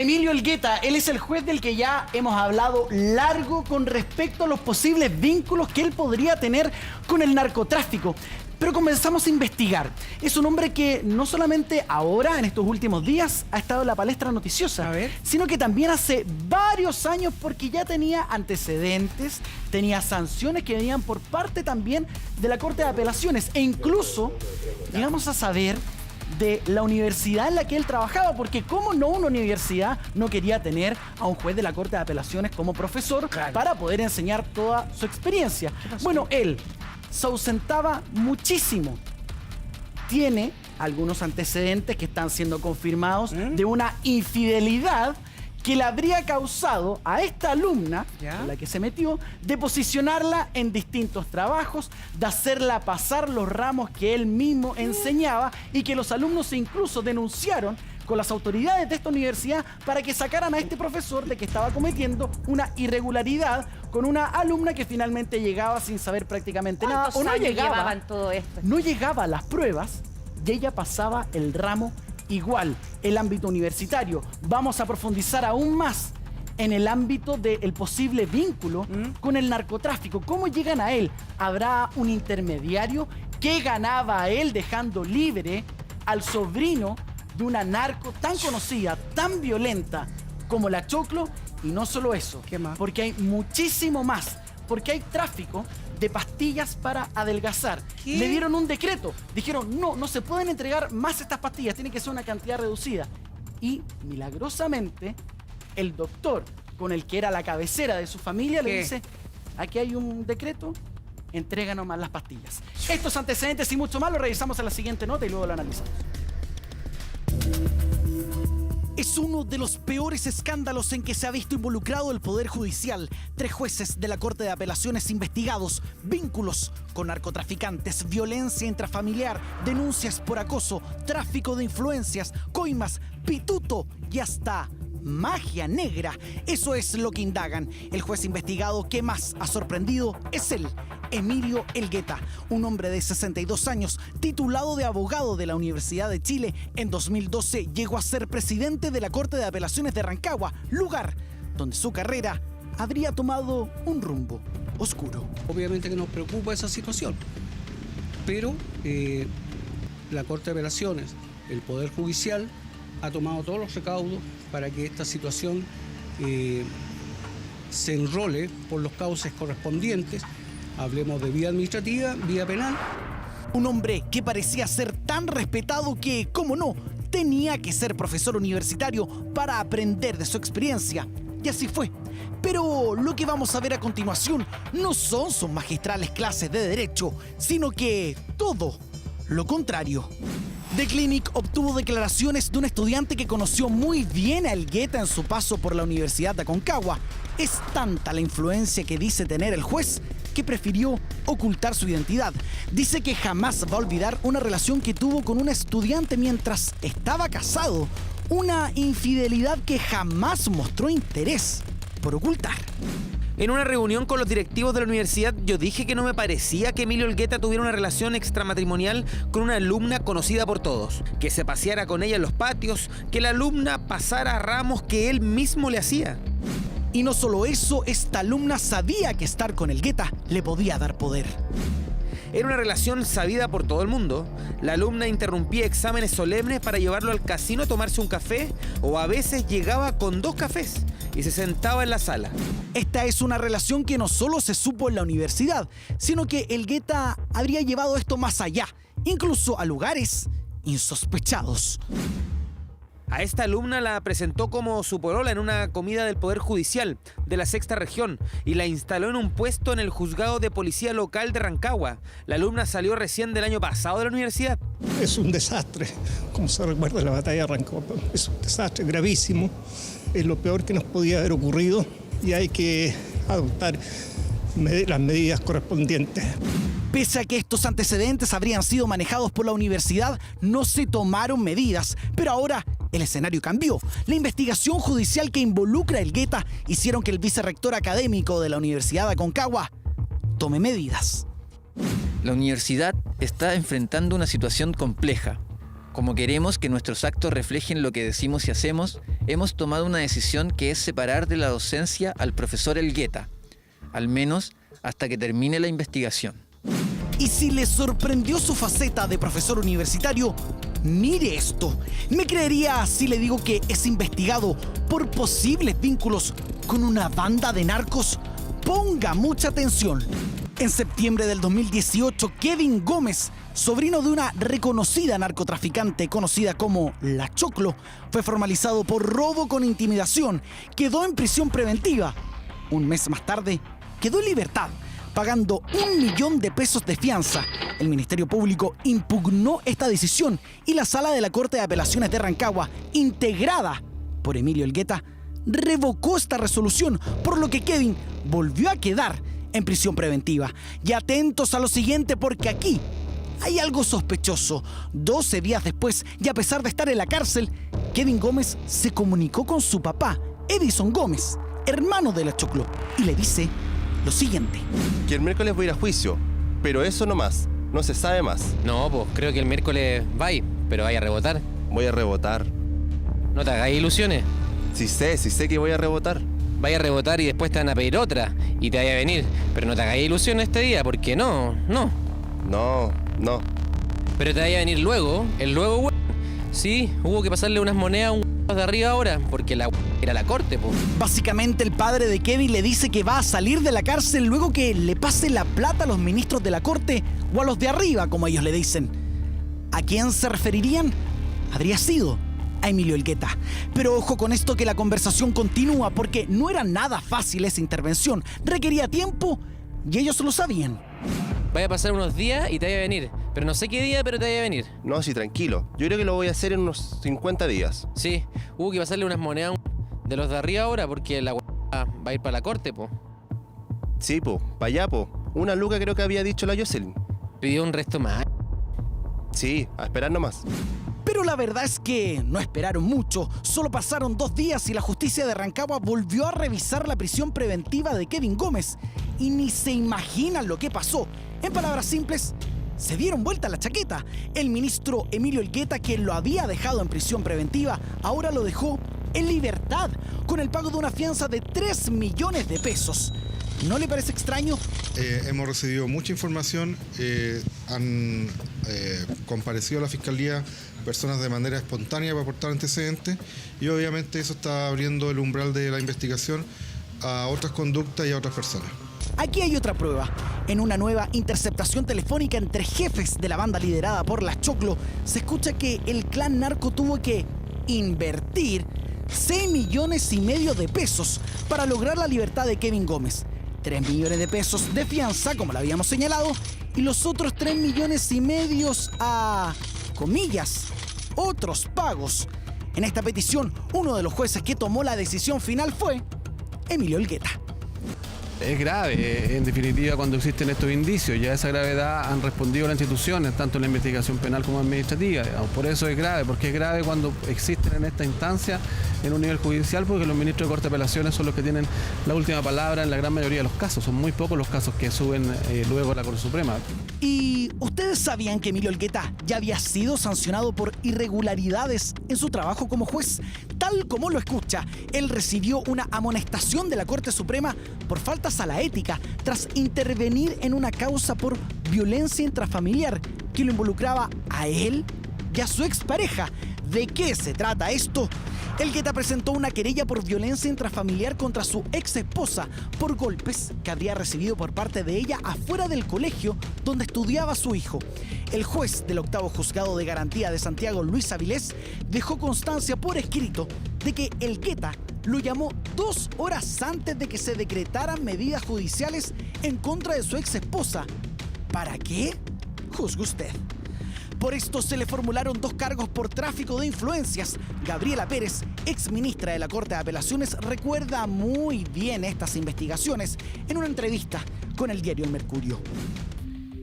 Emilio Elgueta, él es el juez del que ya hemos hablado largo con respecto a los posibles vínculos que él podría tener con el narcotráfico. Pero comenzamos a investigar. Es un hombre que no solamente ahora, en estos últimos días, ha estado en la palestra noticiosa, sino que también hace varios años, porque ya tenía antecedentes, tenía sanciones que venían por parte también de la Corte de Apelaciones. E incluso llegamos a saber de la universidad en la que él trabajaba, porque cómo no una universidad no quería tener a un juez de la Corte de Apelaciones como profesor para poder enseñar toda su experiencia. Bueno, él se ausentaba muchísimo. Tiene algunos antecedentes que están siendo confirmados de una infidelidad que le habría causado a esta alumna, con la que se metió, de posicionarla en distintos trabajos, de hacerla pasar los ramos que él mismo enseñaba, y que los alumnos incluso denunciaron con las autoridades de esta universidad para que sacaran a este profesor de que estaba cometiendo una irregularidad con una alumna que finalmente llegaba sin saber prácticamente nada, o no llegaba, todo esto? No llegaba a las pruebas y ella pasaba el ramo igual. El ámbito universitario. Vamos a profundizar aún más en el ámbito del posible vínculo con el narcotráfico. ¿Cómo llegan a él? ¿Habrá un intermediario? ¿Qué ganaba él dejando libre al sobrino de una narco tan conocida, tan violenta como la Choclo? Y no solo eso, ¿qué más? Porque hay muchísimo más. Porque hay tráfico de pastillas para adelgazar. ¿Qué? Le dieron un decreto. Dijeron, no se pueden entregar más estas pastillas, tiene que ser una cantidad reducida. Y, milagrosamente, el doctor, con el que era la cabecera de su familia, le dice, aquí hay un decreto, entrega nomás las pastillas. Estos antecedentes y mucho más lo revisamos en la siguiente nota y luego lo analizamos. Es uno de los peores escándalos en que se ha visto involucrado el Poder Judicial. 3 jueces de la Corte de Apelaciones investigados, vínculos con narcotraficantes, violencia intrafamiliar, denuncias por acoso, tráfico de influencias, coimas, pituto y hasta magia negra. Eso es lo que indagan. El juez investigado que más ha sorprendido es él, Emilio Elgueta, un hombre de 62 años, titulado de abogado de la Universidad de Chile. En 2012 llegó a ser presidente de la Corte de Apelaciones de Rancagua, lugar donde su carrera habría tomado un rumbo oscuro. Obviamente que nos preocupa esa situación, pero la Corte de Apelaciones, el Poder Judicial, ha tomado todos los recaudos para que esta situación se enrole por los cauces correspondientes. Hablemos de vía administrativa, vía penal. Un hombre que parecía ser tan respetado que, cómo no, tenía que ser profesor universitario para aprender de su experiencia. Y así fue. Pero lo que vamos a ver a continuación no son sus magistrales clases de derecho, sino que todo lo contrario. The Clinic obtuvo declaraciones de un estudiante que conoció muy bien a Elgueta en su paso por la Universidad de Aconcagua. Es tanta la influencia que dice tener el juez que prefirió ocultar su identidad. Dice que jamás va a olvidar una relación que tuvo con una estudiante mientras estaba casado. Una infidelidad que jamás mostró interés por ocultar. En una reunión con los directivos de la universidad, yo dije que no me parecía que Emilio Elgueta tuviera una relación extramatrimonial con una alumna conocida por todos, que se paseara con ella en los patios, que la alumna pasara ramos que él mismo le hacía. Y no solo eso, esta alumna sabía que estar con Elgueta le podía dar poder. Era una relación sabida por todo el mundo. La alumna interrumpía exámenes solemnes para llevarlo al casino a tomarse un café, o a veces llegaba con 2 cafés y se sentaba en la sala. Esta es una relación que no solo se supo en la universidad, sino que Elgueta habría llevado esto más allá, incluso a lugares insospechados. A esta alumna la presentó como su polola en una comida del Poder Judicial de la 6ª región y la instaló en un puesto en el juzgado de policía local de Rancagua. La alumna salió recién del año pasado de la universidad. Es un desastre, como se recuerda la batalla de Rancagua. Es un desastre gravísimo, es lo peor que nos podía haber ocurrido y hay que adoptar las medidas correspondientes. Pese a que estos antecedentes habrían sido manejados por la universidad, no se tomaron medidas. Pero ahora el escenario cambió. La investigación judicial que involucra a Elgueta hicieron que el vicerrector académico de la Universidad de Aconcagua tome medidas. La universidad está enfrentando una situación compleja. Como queremos que nuestros actos reflejen lo que decimos y hacemos, hemos tomado una decisión que es separar de la docencia al profesor Elgueta, al menos hasta que termine la investigación. Y si les sorprendió su faceta de profesor universitario, mire esto. ¿Me creería si le digo que es investigado por posibles vínculos con una banda de narcos? Ponga mucha atención. En septiembre del 2018, Kevin Gómez, sobrino de una reconocida narcotraficante conocida como La Choclo, fue formalizado por robo con intimidación. Quedó en prisión preventiva. Un mes más tarde, quedó en libertad, pagando 1 millón de pesos de fianza. El Ministerio Público impugnó esta decisión y la Sala de la Corte de Apelaciones de Rancagua, integrada por Emilio Elgueta, revocó esta resolución, por lo que Kevin volvió a quedar en prisión preventiva. Y atentos a lo siguiente, porque aquí hay algo sospechoso. 12 días después, y a pesar de estar en la cárcel, Kevin Gómez se comunicó con su papá, Edison Gómez, hermano de La Choclo, y le dice lo siguiente. Que el miércoles voy a ir a juicio, pero eso no más, no se sabe más. No, pues creo que el miércoles vais, pero vaya a rebotar. Voy a rebotar. No te hagáis ilusiones. Sí sé que voy a rebotar. Vaya a rebotar y después te van a pedir otra y te vaya a venir. Pero no te hagáis ilusiones este día, porque no. No. Pero te vaya a venir luego, el luego, weón. Sí, hubo que pasarle unas monedas a un de arriba ahora, porque la era la corte, pues. Básicamente el padre de Kevin le dice que va a salir de la cárcel luego que le pase la plata a los ministros de la corte o a los de arriba, como ellos le dicen. ¿A quién se referirían? Habría sido a Emilio Elgueta. Pero ojo con esto, que la conversación continúa, porque no era nada fácil esa intervención. Requería tiempo y ellos lo sabían. Vaya a pasar unos días y te vaya a venir. Pero no sé qué día, pero te vaya a venir. No, sí, tranquilo. Yo creo que lo voy a hacer en unos 50 días. Sí, hubo que pasarle unas monedas de los de arriba ahora, porque la va a ir para la corte, po. Sí, para allá, 1 luca creo que había dicho la Jocelyn. Pidió un resto más. Sí, a esperar nomás. Pero la verdad es que no esperaron mucho. Solo pasaron 2 días y la justicia de Rancagua volvió a revisar la prisión preventiva de Kevin Gómez. Y ni se imaginan lo que pasó. En palabras simples, se dieron vuelta la chaqueta. El ministro Emilio Elgueta, que lo había dejado en prisión preventiva, ahora lo dejó en libertad, con el pago de una fianza de 3 millones de pesos. ¿No le parece extraño? Hemos recibido mucha información, han comparecido a la Fiscalía personas de manera espontánea para aportar antecedentes, y obviamente eso está abriendo el umbral de la investigación a otras conductas y a otras personas. Aquí hay otra prueba. En una nueva interceptación telefónica entre jefes de la banda liderada por La Choclo, se escucha que el clan narco tuvo que invertir 6,5 millones de pesos para lograr la libertad de Kevin Gómez. 3 millones de pesos de fianza, como lo habíamos señalado, y los otros 3,5 millones a, comillas, otros pagos. En esta petición, uno de los jueces que tomó la decisión final fue Emilio Elgueta. Es grave, en definitiva, cuando existen estos indicios. Ya a esa gravedad han respondido las instituciones, tanto en la investigación penal como administrativa. Por eso es grave, porque es grave cuando existen en esta instancia, en un nivel judicial, porque los ministros de Corte de Apelaciones son los que tienen la última palabra en la gran mayoría de los casos. Son muy pocos los casos que suben luego a la Corte Suprema. ¿Y ustedes sabían que Emilio Elgueta ya había sido sancionado por irregularidades en su trabajo como juez? Tal como lo escucha, él recibió una amonestación de la Corte Suprema por faltas a la ética tras intervenir en una causa por violencia intrafamiliar que lo involucraba a él y a su expareja. ¿De qué se trata esto? Elgueta presentó una querella por violencia intrafamiliar contra su ex esposa por golpes que habría recibido por parte de ella afuera del colegio donde estudiaba su hijo. El juez del 8º Juzgado de Garantía de Santiago, Luis Avilés, dejó constancia por escrito de que Elgueta lo llamó 2 horas antes de que se decretaran medidas judiciales en contra de su ex esposa. ¿Para qué? Juzgue usted. Por esto se le formularon 2 cargos por tráfico de influencias. Gabriela Pérez, ex ministra de la Corte de Apelaciones, recuerda muy bien estas investigaciones en una entrevista con el diario El Mercurio.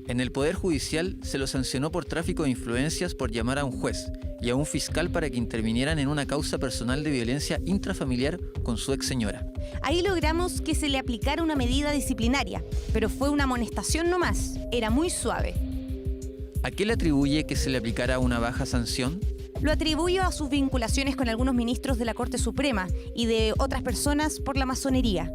En el Poder Judicial se lo sancionó por tráfico de influencias por llamar a un juez y a un fiscal para que intervinieran en una causa personal de violencia intrafamiliar con su ex señora. Ahí logramos que se le aplicara una medida disciplinaria, pero fue una amonestación nomás, era muy suave. ¿A qué le atribuye que se le aplicara una baja sanción? Lo atribuyo a sus vinculaciones con algunos ministros de la Corte Suprema y de otras personas por la masonería.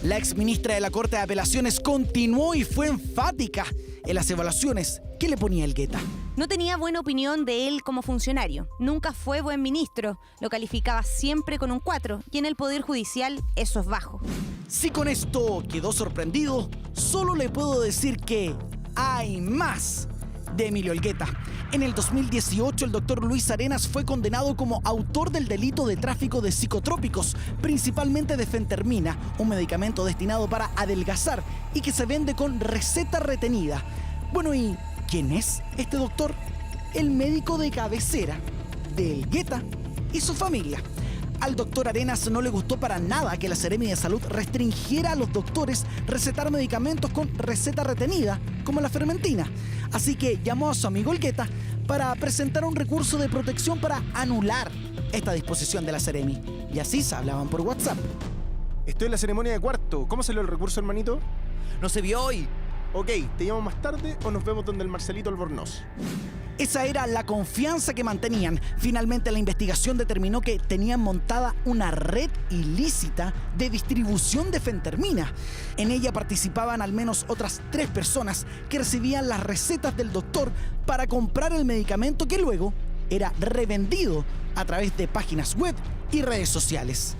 La exministra de la Corte de Apelaciones continuó y fue enfática en las evaluaciones que le ponía Elgueta. No tenía buena opinión de él como funcionario. Nunca fue buen ministro. Lo calificaba siempre con un 4 y en el Poder Judicial eso es bajo. Si con esto quedó sorprendido, solo le puedo decir que hay más de Emilio Elgueta. En el 2018, el doctor Luis Arenas fue condenado como autor del delito de tráfico de psicotrópicos, principalmente de fentermina, un medicamento destinado para adelgazar y que se vende con receta retenida. Bueno, ¿y quién es este doctor? El médico de cabecera de Elgueta y su familia. Al doctor Arenas no le gustó para nada que la Seremi de Salud restringiera a los doctores recetar medicamentos con receta retenida, como la fermentina. Así que llamó a su amigo Elgueta para presentar un recurso de protección para anular esta disposición de la Seremi. Y así se hablaban por WhatsApp. Estoy en la ceremonia de cuarto. ¿Cómo salió el recurso, hermanito? No se vio hoy. Ok, ¿te llamo más tarde o nos vemos donde el Marcelito Albornoz? Esa era la confianza que mantenían. Finalmente la investigación determinó que tenían montada una red ilícita de distribución de fentermina. En ella participaban al menos otras 3 personas que recibían las recetas del doctor para comprar el medicamento que luego era revendido a través de páginas web y redes sociales.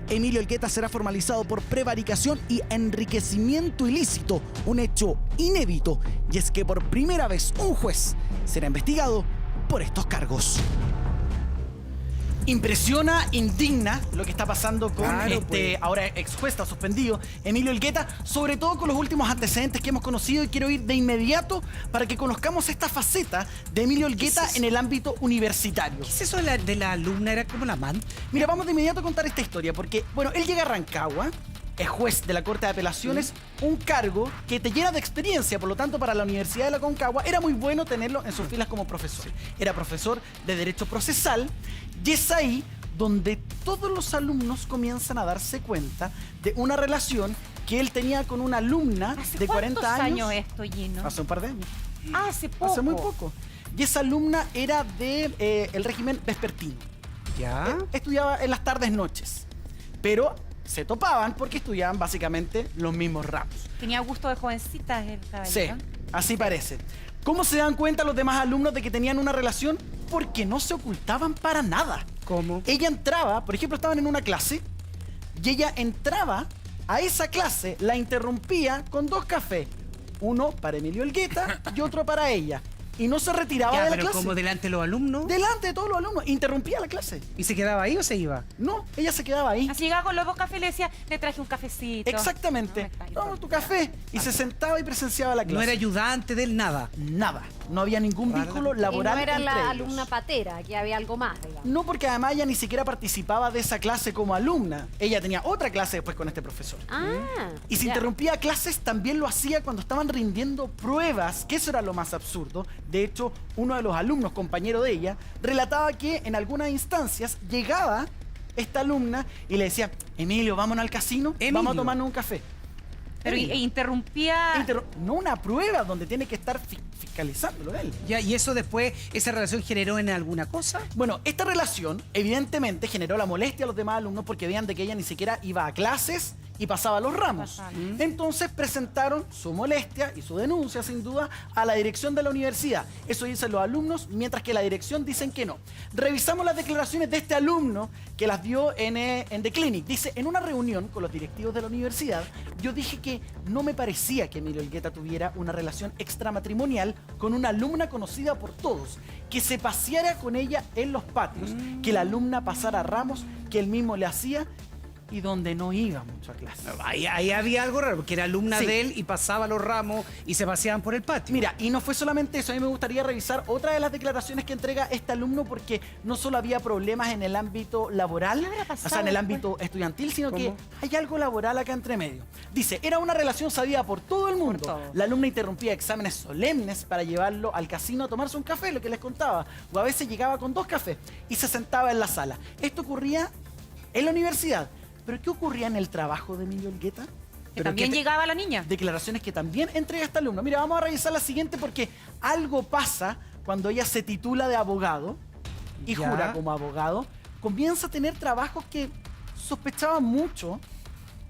Emilio Elgueta será formalizado por prevaricación y enriquecimiento ilícito, un hecho inédito, y es que por primera vez un juez será investigado por estos cargos. Impresiona, indigna lo que está pasando con ahora ex juez, está suspendido, Emilio Elgueta, sobre todo con los últimos antecedentes que hemos conocido, y quiero ir de inmediato para que conozcamos esta faceta de Emilio Elgueta en el ámbito universitario. ¿Qué es eso de la alumna? ¿Era como la amante? Mira, vamos de inmediato a contar esta historia, porque, bueno, él llega a Rancagua, es juez de la Corte de Apelaciones, un cargo que te llena de experiencia, por lo tanto, para la Universidad de la Concagua era muy bueno tenerlo en sus filas como profesor. Era profesor de Derecho Procesal, y es ahí donde todos los alumnos comienzan a darse cuenta de una relación que él tenía con una alumna de 40 años. ¿Hace cuántos años esto, Gino? Hace un par de años. Ah, hace poco. Hace muy poco. Y esa alumna era de el régimen vespertino. ¿Ya? Estudiaba en las tardes, noches. Pero se topaban porque estudiaban básicamente los mismos ramos. Tenía gusto de jovencitas el caballero. Sí, así parece. ¿Cómo se dan cuenta los demás alumnos de que tenían una relación? Porque no se ocultaban para nada. ¿Cómo? Ella entraba, por ejemplo, estaban en una clase y ella entraba a esa clase, la interrumpía con 2 cafés. Uno para Emilio Elgueta y otro para ella. Y no se retiraba de la pero clase. ¿como delante de los alumnos? Delante de todos los alumnos. Interrumpía la clase. ¿Y se quedaba ahí o se iba? No, ella se quedaba ahí. Así llegaba con los 2 cafés y le decía, le traje un cafecito. Exactamente. Toma tu café. Y se sentaba y presenciaba la clase. No era ayudante de él, nada. Nada. No había ningún vínculo laboral. Y no era entre la ellos. alumna patera, que había algo más, digamos. No, porque además ella ni siquiera participaba de esa clase como alumna. Ella tenía otra clase después con este profesor. Y si interrumpía clases, también lo hacía cuando estaban rindiendo pruebas, que eso era lo más absurdo. De hecho, uno de los alumnos, compañero de ella, relataba que en algunas instancias llegaba esta alumna y le decía, Emilio, vámonos al casino, vamos a tomarnos un café. Pero interrumpía... no una prueba donde tiene que estar fiscalizándolo él. Ya, ¿y eso después, esa relación generó en alguna cosa? Bueno, esta relación evidentemente generó la molestia a los demás alumnos porque veían de que ella ni siquiera iba a clases y pasaba los ramos. Entonces presentaron su molestia y su denuncia, sin duda, a la dirección de la universidad. Eso dicen los alumnos, mientras que la dirección dicen que no. Revisamos las declaraciones de este alumno que las dio en The Clinic. Dice, en una reunión con los directivos de la universidad, yo dije que no me parecía que Emilio Elgueta tuviera una relación extramatrimonial con una alumna conocida por todos, que se paseara con ella en los patios, que la alumna pasara ramos que él mismo le hacía y donde no iba mucho a clase. Ahí había algo raro, porque era alumna de él y pasaba los ramos y se paseaban por el patio. Mira, y no fue solamente eso. A mí me gustaría revisar otra de las declaraciones que entrega este alumno, porque no solo había problemas en el ámbito laboral, o sea, en el ámbito estudiantil, sino que hay algo laboral acá entre medio. Dice, era una relación sabida por todo el mundo. La alumna interrumpía exámenes solemnes para llevarlo al casino a tomarse un café, lo que les contaba. O a veces llegaba con 2 cafés y se sentaba en la sala. Esto ocurría en la universidad. ¿Pero qué ocurría en el trabajo de Emilio Elgueta? Que también llegaba la niña. Declaraciones que también entrega esta alumna. Mira, vamos a revisar la siguiente porque algo pasa cuando ella se titula de abogado y Ya. jura como abogado. Comienza a tener trabajos que sospechaban mucho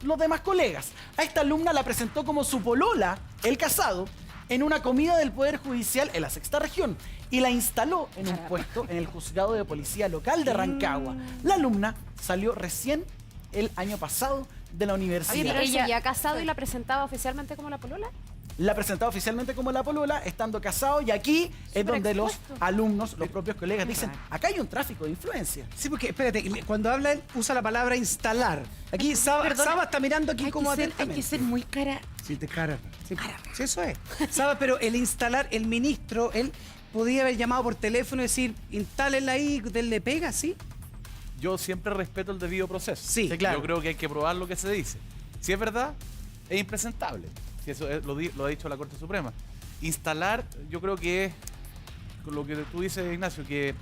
los demás colegas. A esta alumna la presentó como su polola, el casado, en una comida del Poder Judicial en la Sexta Región y la instaló en un puesto en el juzgado de policía local de Rancagua. La alumna salió recién el año pasado de la universidad. Oye, pero él seguía casado y la presentaba oficialmente como la polola. La presentaba oficialmente como la polola, estando casado, y aquí es donde los alumnos, los propios colegas dicen, acá hay un tráfico de influencia. Sí, porque espérate, cuando habla él usa la palabra instalar. Aquí Saba está mirando aquí como atentamente. Hay que ser muy cara. Sí, te cara. Sí, sí, eso es. Saba, pero el instalar, el ministro, él podía haber llamado por teléfono y decir, instálenla ahí, denle pega, ¿sí? Yo siempre respeto el debido proceso. Sí, claro. Yo creo que hay que probar lo que se dice. Si es verdad, es impresentable. Si eso lo ha dicho la Corte Suprema. Instalar, yo creo que es lo que tú dices, Ignacio, que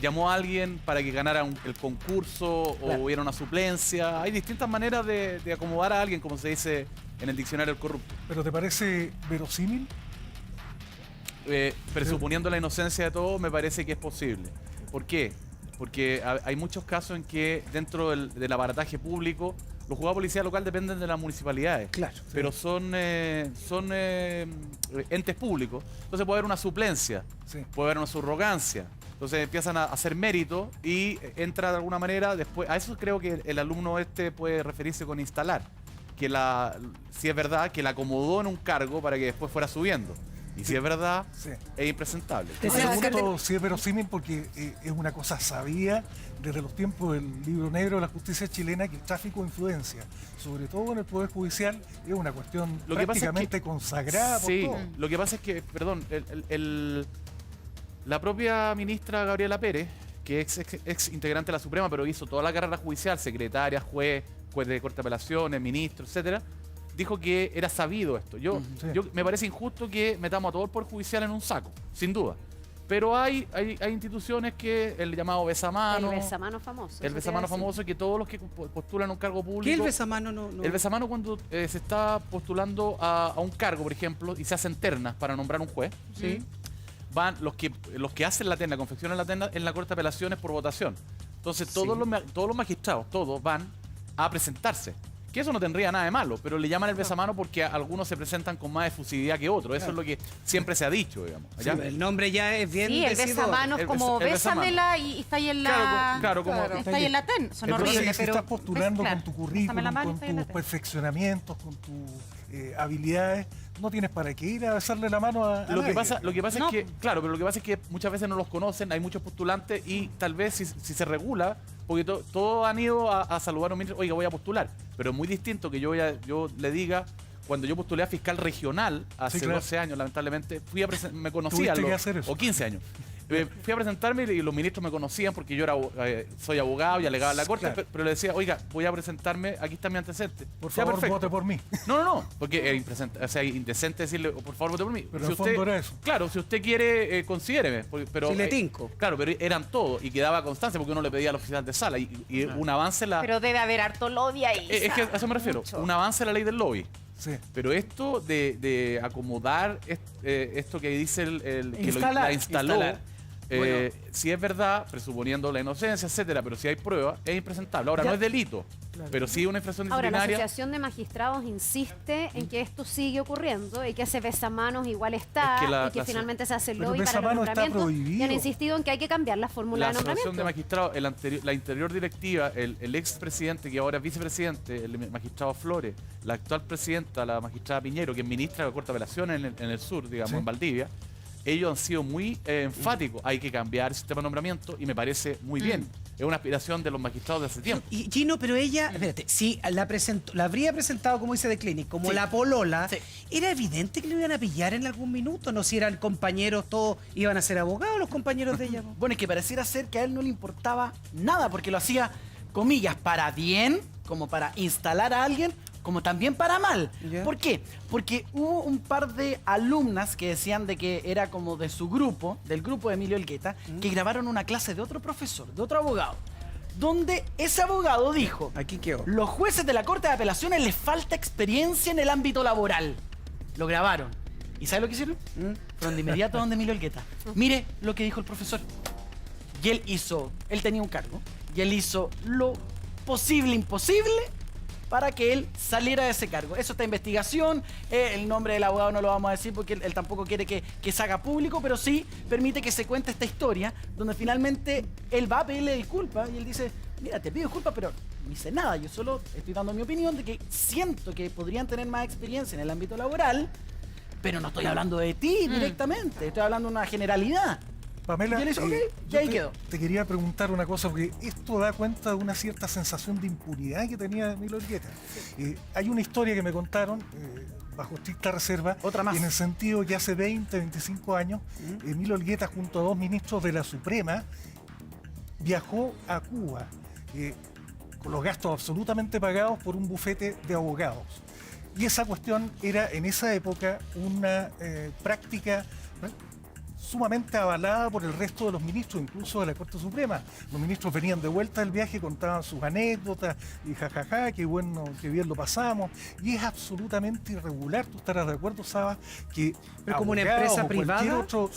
llamó a alguien para que ganara el concurso o hubiera una suplencia. Hay distintas maneras de acomodar a alguien, como se dice en el diccionario del corrupto. ¿Pero te parece verosímil? Presuponiendo la inocencia de todos, me parece que es posible. ¿Por qué? Porque hay muchos casos en que dentro del aparataje público los juzgados de policía local dependen de las municipalidades. Claro. Pero son entes públicos. Entonces puede haber una suplencia, puede haber una subrogancia. Entonces empiezan a hacer mérito y entra de alguna manera después. A eso creo que el alumno puede referirse con instalar. Que si es verdad que la acomodó en un cargo para que después fuera subiendo. Y si es verdad, es impresentable. Te pregunto si es verosímil porque es una cosa sabida desde los tiempos del libro negro de la justicia chilena que el tráfico de influencia, sobre todo en el Poder Judicial, es una cuestión prácticamente consagrada por todo. Lo que pasa es que, perdón, la propia ministra Gabriela Pérez, que es ex integrante de la Suprema, pero hizo toda la carrera judicial, secretaria, juez de Corte de Apelaciones, ministro, etcétera, dijo que era sabido esto. Me parece injusto que metamos a todo el Poder Judicial en un saco, sin duda. Pero hay instituciones que el llamado besamano. El besamano famoso. El besamano famoso, que todos los que postulan un cargo público. ¿Qué es el besamano? No. El besamano cuando se está postulando a un cargo, por ejemplo, y se hacen ternas para nombrar un juez. Sí. Van los que hacen la terna, confeccionan la terna en la Corte de Apelaciones por votación. Entonces todos los magistrados, todos van a presentarse. Que eso no tendría nada de malo, pero le llaman el besamano porque algunos se presentan con más efusividad que otros. Eso es lo que siempre se ha dicho, digamos. Sí, el nombre ya es bien Sí, el besamano es como bésamela y está ahí en la... Claro, está ahí en la ten. Son Entonces, horribles, si pero... estás postulando claro, con tu currículum, con tus perfeccionamientos, con tus habilidades, no tienes para qué ir a besarle la mano a lo que nadie. pasa es que, claro, pero lo que pasa es que muchas veces no los conocen, hay muchos postulantes y tal vez si se regula, porque todos han ido a saludar a un ministro, oiga, voy a postular, pero es muy distinto que yo le diga, cuando yo postulé a fiscal regional hace 12 años, lamentablemente, me conocían, o 15 años. Fui a presentarme y los ministros me conocían porque yo soy abogado y alegaba en la corte, pero le decía, oiga, voy a presentarme, aquí está mi antecedente. Por favor, vote por mí. No, porque es indecente decirle, por favor, vote por mí. Pero si en el fondo era eso. Claro, si usted quiere, considéreme. Pero, si le tinco. Claro, pero eran todos y quedaba constancia porque uno le pedía al oficial de sala y un avance en la... Pero debe haber harto lobby ahí. Es que a eso me refiero, un avance en la ley del lobby. Sí. Pero esto de acomodar esto que dice que la instaló... Bueno. Si es verdad, presuponiendo la inocencia, etcétera, pero si hay pruebas, es impresentable. Ahora, no es delito, pero sí una infracción Ahora, la disciplinaria. Asociación de Magistrados insiste en que esto sigue ocurriendo y que ese besamanos igual está y que finalmente se hace el lobby para los nombramientos. Y han insistido en que hay que cambiar la fórmula de nombramiento. La Asociación de Magistrados, la anterior directiva, el expresidente, que ahora es vicepresidente, el magistrado Flores, la actual presidenta, la magistrada Piñero, que es ministra de la Corte de Apelaciones en el sur, digamos, en Valdivia, ellos han sido muy enfáticos. Hay que cambiar el sistema de nombramiento y me parece muy bien. Es una aspiración de los magistrados de hace tiempo. Y Gino, pero ella, espérate, si la habría presentado, como dice The Clinic, como la polola, era evidente que le iban a pillar en algún minuto, no si eran compañeros, todos iban a ser abogados los compañeros de ella. Bueno, es que pareciera ser que a él no le importaba nada, porque lo hacía, comillas, para bien, como para instalar a alguien, como también para mal. ¿Por qué? Porque hubo un par de alumnas que decían de que era como de su grupo, del grupo de Emilio Elgueta, que grabaron una clase de otro profesor, de otro abogado. donde ese abogado dijo: aquí quedó. Los jueces de la Corte de Apelaciones les falta experiencia en el ámbito laboral. Lo grabaron. ¿Y sabe lo que hicieron? Fueron de inmediato donde Emilio Elgueta. Mire lo que dijo el profesor. Y él tenía un cargo, y él hizo lo posible, imposible, para que él saliera de ese cargo. Eso está en investigación, el nombre del abogado no lo vamos a decir porque él tampoco quiere que se haga público, pero sí permite que se cuente esta historia, donde finalmente él va a pedirle disculpas y él dice: mira, te pido disculpas, pero no hice nada, yo solo estoy dando mi opinión de que siento que podrían tener más experiencia en el ámbito laboral, pero no estoy hablando de ti directamente, estoy hablando de una generalidad. Pamela, y él dice, okay, y ahí quedó. Te quería preguntar una cosa, porque esto da cuenta de una cierta sensación de impunidad que tenía Emilio Elgueta. Hay una historia que me contaron, bajo estricta reserva, otra más, en el sentido que hace 20, 25 años, Emilio Elgueta, junto a 2 ministros de la Suprema, viajó a Cuba con los gastos absolutamente pagados por un bufete de abogados. Y esa cuestión era en esa época una práctica sumamente avalada por el resto de los ministros, incluso de la Corte Suprema. Los ministros venían de vuelta del viaje, contaban sus anécdotas y jajaja, qué bueno, qué bien lo pasamos. Y es absolutamente irregular, tú estarás de acuerdo, Saba, que pero como una empresa privada, cualquier otro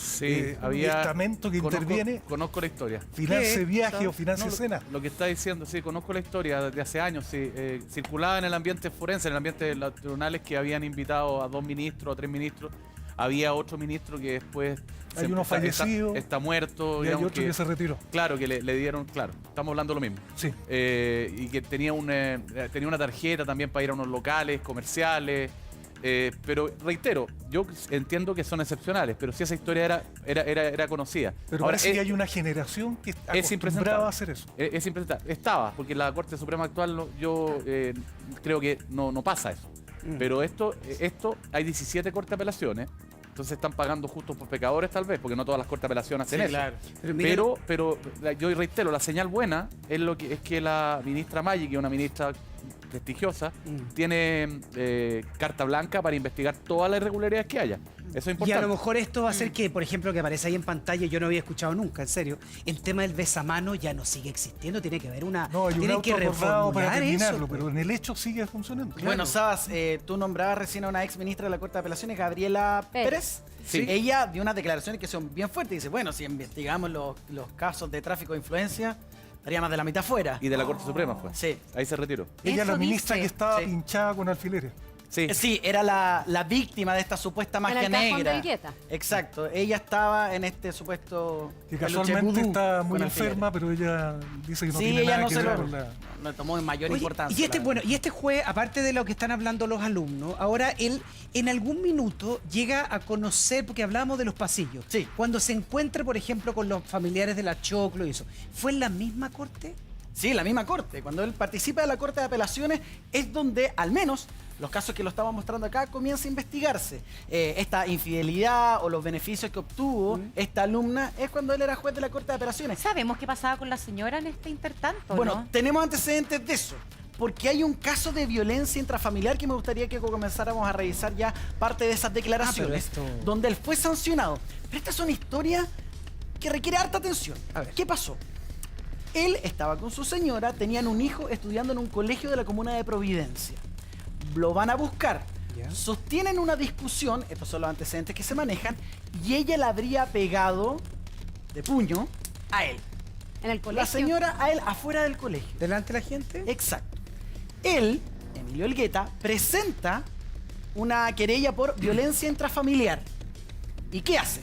estamento que interviene, conozco la historia. Financie viaje o financie cena. Lo que está diciendo, sí, conozco la historia de hace años, sí, circulaba en el ambiente forense, en el ambiente de los tribunales, que habían invitado a 2 ministros, a 3 ministros. Había otro ministro que después hay uno fallecido, está muerto, y hay otro que se retiró. Claro, que le dieron, claro, estamos hablando de lo mismo. Sí. Y que tenía una tarjeta también para ir a unos locales comerciales. Pero reitero, yo entiendo que son excepcionales, pero sí, esa historia era conocida. Pero ahora parece que hay una generación que está acostumbrada a hacer eso. Es impresentable. Estaba, porque en la Corte Suprema actual yo creo que no pasa eso. Pero esto hay 17 cortes de apelaciones, entonces están pagando justos por pecadores tal vez, porque no todas las cortes de apelaciones hacen eso. Claro. Pero yo reitero, la señal buena es que la ministra Maggi, que es una ministra prestigiosa, tiene carta blanca para investigar todas las irregularidades que haya. Eso es importante. Y a lo mejor esto va a hacer que, por ejemplo, que aparece ahí en pantalla, yo no había escuchado nunca, en serio, el tema del besamano ya no sigue existiendo, tiene que haber una... No, hay tiene un que reformular para terminarlo, eso, pero en el hecho sigue funcionando. Claro. Bueno, Sabas, tú nombrabas recién a una ex ministra de la Corte de Apelaciones, Gabriela Pérez. Sí. Ella dio unas declaraciones que son bien fuertes. Dice, bueno, si investigamos los casos de tráfico de influencia, estaría más de la mitad fuera. Y de la Corte Suprema fue. Sí. Ahí se retiró. Ella es la ministra que estaba pinchada con alfileres. Sí, era la víctima de esta supuesta magia negra. Del Guetta. Exacto, ella estaba en este supuesto... Que casualmente está muy enferma, pero ella dice que no tiene nada que ver con la... No tomó en mayor importancia. Y este juez, aparte de lo que están hablando los alumnos, ahora él en algún minuto llega a conocer, porque hablábamos de los pasillos, cuando se encuentra, por ejemplo, con los familiares de la Choclo y eso, ¿fue en la misma corte? Sí, en la misma corte. Cuando él participa de la Corte de Apelaciones es donde, al menos, los casos que lo estamos mostrando acá, comienza a investigarse. Esta infidelidad o los beneficios que obtuvo esta alumna es cuando él era juez de la Corte de Apelaciones. ¿Sabemos qué pasaba con la señora en este intertanto? Bueno, ¿no? tenemos antecedentes de eso. Porque hay un caso de violencia intrafamiliar que me gustaría que comenzáramos a revisar ya parte de esas declaraciones, donde él fue sancionado. Pero esta es una historia que requiere harta atención. A ver, ¿qué pasó? Él estaba con su señora, tenían un hijo estudiando en un colegio de la comuna de Providencia. Lo van a buscar. Sostienen una discusión, estos son los antecedentes que se manejan, y ella le habría pegado de puño a él. ¿En el colegio? La señora a él afuera del colegio. ¿Delante de la gente? Exacto. Él, Emilio Elgueta, presenta una querella por violencia intrafamiliar. ¿Y qué hace?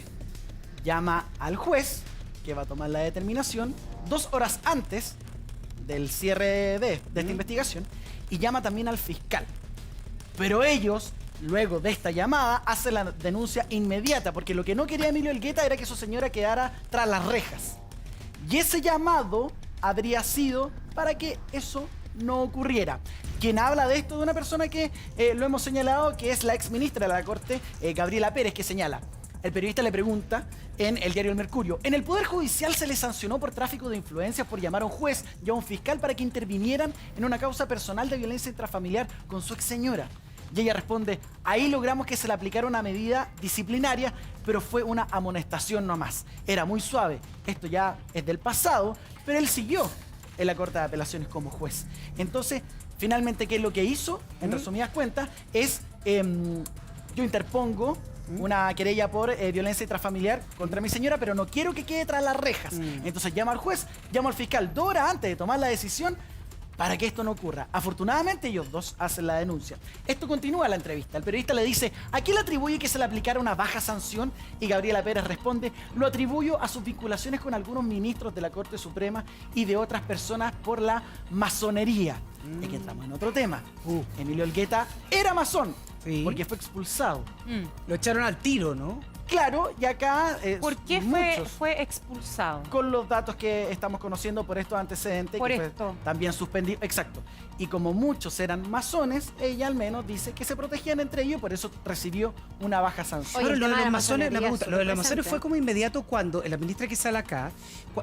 Llama al juez, que va a tomar la determinación 2 horas antes del cierre de esta investigación, y llama también al fiscal. Pero ellos, luego de esta llamada, hacen la denuncia inmediata, porque lo que no quería Emilio Elgueta era que su señora quedara tras las rejas. Y ese llamado habría sido para que eso no ocurriera. Quien habla de esto de una persona que lo hemos señalado, que es la ex ministra de la Corte, Gabriela Pérez, que señala. El periodista le pregunta en el diario El Mercurio: en el Poder Judicial se le sancionó por tráfico de influencias por llamar a un juez y a un fiscal para que intervinieran en una causa personal de violencia intrafamiliar con su ex señora. Y ella responde: ahí logramos que se le aplicara una medida disciplinaria, pero fue una amonestación nomás. Era muy suave. Esto ya es del pasado, pero él siguió. en la Corte de Apelaciones como juez. Entonces, finalmente, ¿qué es lo que hizo? En resumidas cuentas, es yo interpongo una querella por violencia intrafamiliar contra mi señora, pero no quiero que quede tras las rejas. Entonces llamo al juez, llamo al fiscal 2 horas antes de tomar la decisión para que esto no ocurra. Afortunadamente ellos dos hacen la denuncia. Esto continúa la entrevista. El periodista le dice, ¿a quién le atribuye que se le aplicara una baja sanción? Y Gabriela Pérez responde, lo atribuyo a sus vinculaciones con algunos ministros de la Corte Suprema y de otras personas por la masonería. Es que entramos en otro tema. Emilio Olgueta era masón, porque fue expulsado. Lo echaron al tiro, ¿no? Claro, y acá... ¿Por qué fue expulsado? Con los datos que estamos conociendo por estos antecedentes. Por que esto. Fue también suspendido. Exacto. Y como muchos eran masones, ella al menos dice que se protegían entre ellos y por eso recibió una baja sanción. Ahora, lo de los masones, lo de los masones fue como inmediato cuando la ministra que sale acá,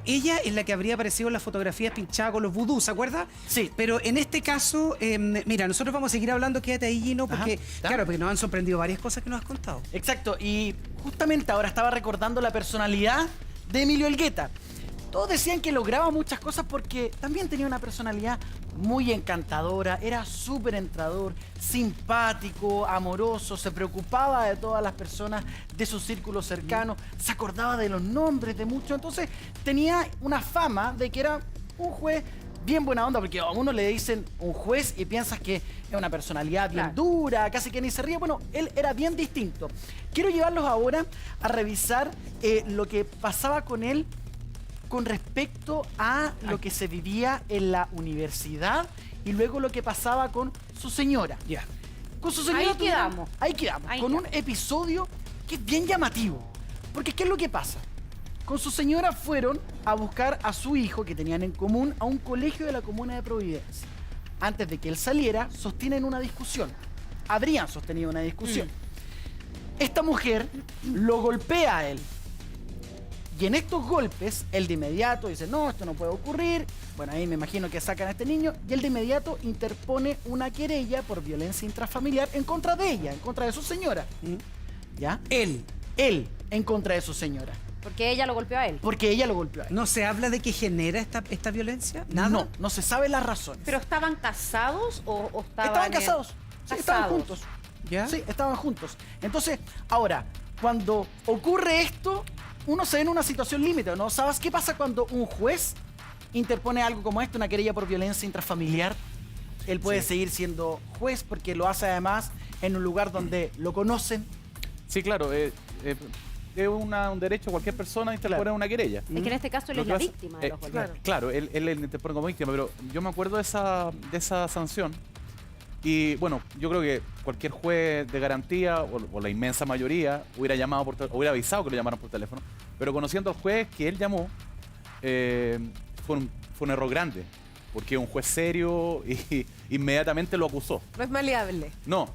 ella es la que habría aparecido en las fotografías pinchadas con los vudú, ¿se acuerda? Sí. Pero en este caso, mira, nosotros vamos a seguir hablando, quédate ahí, Gino, porque, claro, porque nos han sorprendido varias cosas que nos has contado. Exacto, y justamente ahora estaba recordando la personalidad de Emilio Olgueta. Todos decían que lograba muchas cosas porque también tenía una personalidad muy encantadora, era súper entrador, simpático, amoroso, se preocupaba de todas las personas de su círculo cercano, se acordaba de los nombres de muchos, entonces tenía una fama de que era un juez bien buena onda, porque a uno le dicen un juez y piensas que es una personalidad bien dura, casi que ni se ríe. Bueno, él era bien distinto. Quiero llevarlos ahora a revisar lo que pasaba con él con respecto a lo que se vivía en la universidad y luego lo que pasaba con su señora. Con su señora ahí quedamos. Con un episodio que es bien llamativo. Porque ¿qué es lo que pasa? Con su señora fueron a buscar a su hijo, que tenían en común, a un colegio de la comuna de Providencia. Antes de que él saliera, sostienen una discusión. Habrían sostenido una discusión. Esta mujer lo golpea a él. Y en estos golpes, él de inmediato dice, no, esto no puede ocurrir. Bueno, ahí me imagino que sacan a este niño. Y él de inmediato interpone una querella por violencia intrafamiliar en contra de ella, en contra de su señora. ¿Ya? Él, en contra de su señora. Porque ella lo golpeó a él. Porque ella lo golpeó a él. ¿No se habla de que genera esta violencia? ¿Nada? No se sabe las razones. ¿Pero estaban casados o estaban casados? Sí, estaban juntos. ¿Ya? Sí, estaban juntos. Entonces, ahora, cuando ocurre esto, uno se ve en una situación límite, ¿no? ¿Sabes qué pasa cuando un juez interpone algo como esto, una querella por violencia intrafamiliar? Él puede seguir siendo juez porque lo hace además en un lugar donde lo conocen. Sí, claro. Es un derecho a cualquier persona interponer una querella. Es que en este caso él es la víctima de los golpes. Claro, él interpone como víctima, pero yo me acuerdo de esa sanción. Y bueno, yo creo que cualquier juez de garantía, o la inmensa mayoría, hubiera avisado que lo llamaran por teléfono. Pero conociendo al juez que él llamó, fue un error grande. Porque un juez serio y inmediatamente lo acusó. No es maleable. No,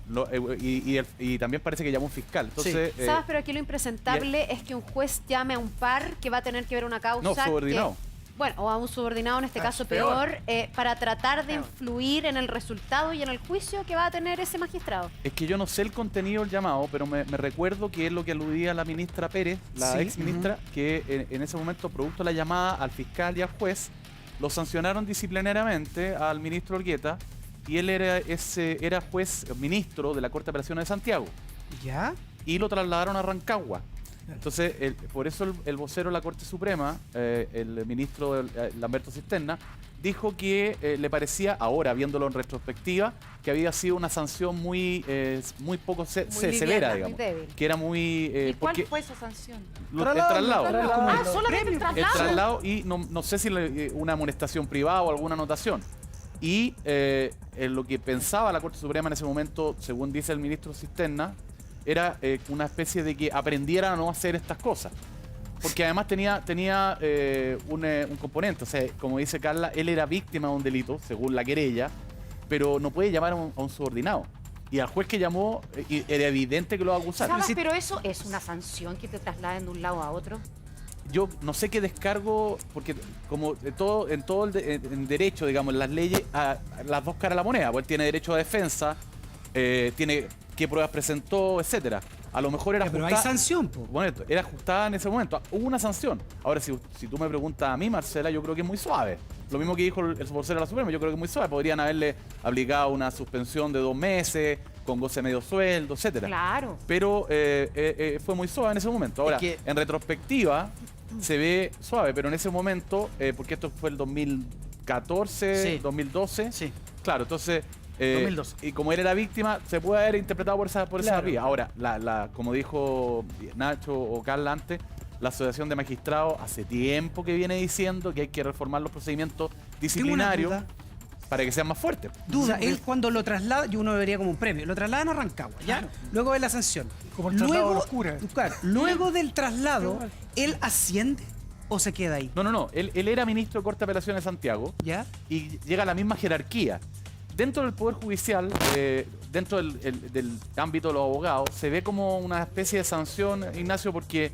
y también parece que llamó un fiscal. Entonces, ¿sabes? Pero aquí lo impresentable es que un juez llame a un par que va a tener que ver una causa. No, subordinado. O a un subordinado, en este caso peor, para tratar de influir en el resultado y en el juicio que va a tener ese magistrado. Es que yo no sé el contenido del llamado, pero me recuerdo que es lo que aludía la ministra Pérez, la ex ministra, que en ese momento, producto de la llamada al fiscal y al juez, lo sancionaron disciplinariamente al ministro Olgueta y él era juez ministro de la Corte de Apelaciones de Santiago. ¿Ya? Y lo trasladaron a Rancagua. Entonces, por eso el vocero de la Corte Suprema, el ministro Lamberto Cisterna, dijo que le parecía, ahora viéndolo en retrospectiva, que había sido una sanción muy poco severa, digamos. Que era muy... ¿Y cuál fue esa sanción? El traslado. Solamente el traslado. El traslado y no sé si una amonestación privada o alguna anotación. Y lo que pensaba la Corte Suprema en ese momento, según dice el ministro Cisterna, era una especie de que aprendieran a no hacer estas cosas. Porque además tenía un componente, o sea, como dice Carla, él era víctima de un delito, según la querella, pero no puede llamar a un subordinado. Y al juez que llamó, era evidente que lo va a acusar. Pero eso es una sanción que te trasladen de un lado a otro. Yo no sé qué descargo, porque como en todo el derecho, digamos, en las leyes, a las dos caras de la moneda, pues él tiene derecho a defensa, tiene qué pruebas presentó, etcétera. A lo mejor era ajustada. Pero hay sanción, po. Bueno, era ajustada en ese momento. Hubo una sanción. Ahora, si tú me preguntas a mí, Marcela, yo creo que es muy suave. lo mismo que dijo el vocero de la Suprema, yo creo que es muy suave. Podrían haberle aplicado una suspensión de 2 meses, con goce de medio sueldo, etcétera. Claro. Pero fue muy suave en ese momento. Ahora, en retrospectiva, se ve suave, pero en ese momento, porque esto fue el 2014, 2012. Sí. Claro, entonces... 2012. Y como él era víctima, se puede haber interpretado por esa vía. Ahora, como dijo Nacho o Carla antes, la Asociación de Magistrados hace tiempo que viene diciendo que hay que reformar los procedimientos disciplinarios para que sean más fuertes. Él cuando lo traslada, yo uno lo vería como un premio, lo trasladan a Rancagua, ¿ya? Claro. Luego de la sanción. Como el traslado de los curas. Claro, luego del traslado, ¿él asciende o se queda ahí? No. Él era ministro de Corte de Apelaciones de Santiago. ¿Ya? Y llega a la misma jerarquía. Dentro del Poder Judicial, dentro del ámbito de los abogados, se ve como una especie de sanción, Ignacio, porque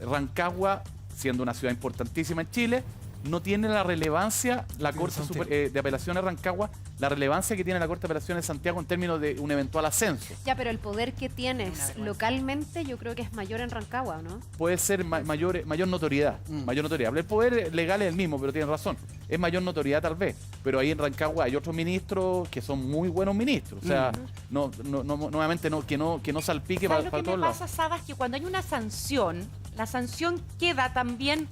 Rancagua, siendo una ciudad importantísima en Chile, no tiene la relevancia, la Corte de Apelaciones de Rancagua, la relevancia que tiene la Corte de Apelaciones de Santiago en términos de un eventual ascenso. Ya, pero el poder que tienes localmente yo creo que es mayor en Rancagua, ¿no? Puede ser mayor notoriedad, mayor notoriedad. El poder legal es el mismo, pero tiene razón. Es mayor notoriedad tal vez, pero ahí en Rancagua hay otros ministros que son muy buenos ministros. O sea, nuevamente que no salpique para todos lados. Lo que me pasa, Sabas, que cuando hay una sanción, la sanción queda también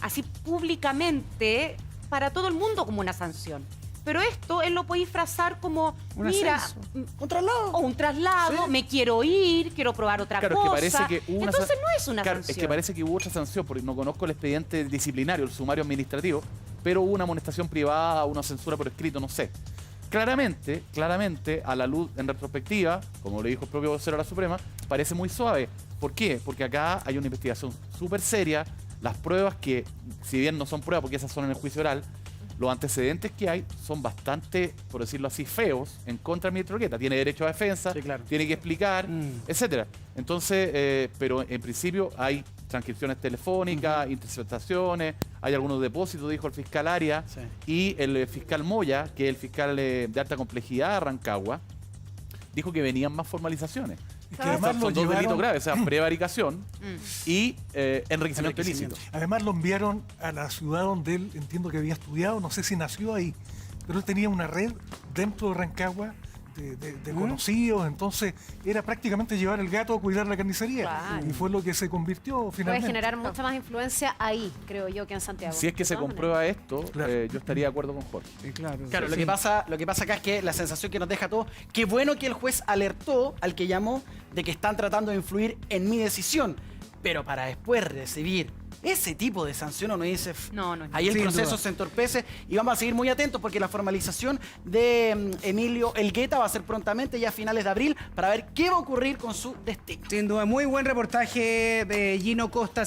así públicamente, para todo el mundo como una sanción. Pero esto él lo puede disfrazar como, un traslado. O un traslado, me quiero ir, quiero probar otra cosa. Es que parece que entonces no es una sanción. Es que parece que hubo otra sanción, porque no conozco el expediente disciplinario, el sumario administrativo, pero hubo una amonestación privada, una censura por escrito, no sé. Claramente, a la luz, en retrospectiva, como le dijo el propio vocero de la Suprema, parece muy suave. ¿Por qué? Porque acá hay una investigación súper seria. Las pruebas que, si bien no son pruebas porque esas son en el juicio oral, los antecedentes que hay son bastante, por decirlo así, feos en contra del ministro Olgueta. Tiene derecho a defensa, tiene que explicar, etcétera. Entonces, pero en principio hay transcripciones telefónicas, interceptaciones, hay algunos depósitos, dijo el fiscal Arias, y el fiscal Moya, que es el fiscal de alta complejidad de Rancagua, dijo que venían más formalizaciones. Y que además son dos delitos graves, o sea, prevaricación y enriquecimiento ilícito. Además lo enviaron a la ciudad donde él, entiendo que había estudiado, no sé si nació ahí, pero él tenía una red dentro de Rancagua de conocidos, entonces era prácticamente llevar el gato a cuidar la carnicería. Claro. Y fue lo que se convirtió finalmente. Puede generar mucha más influencia ahí, creo yo, que en Santiago. Si es que se comprueba esto, yo estaría de acuerdo con Jorge. Claro, lo que pasa acá es que la sensación que nos deja a todos, qué bueno que el juez alertó al que llamó de que están tratando de influir en mi decisión, pero para después recibir ese tipo de sanción uno dice, ahí el proceso se entorpece, y vamos a seguir muy atentos porque la formalización de Emilio Elgueta va a ser prontamente, ya a finales de abril, para ver qué va a ocurrir con su destino. Sin duda, muy buen reportaje de Gino Costa.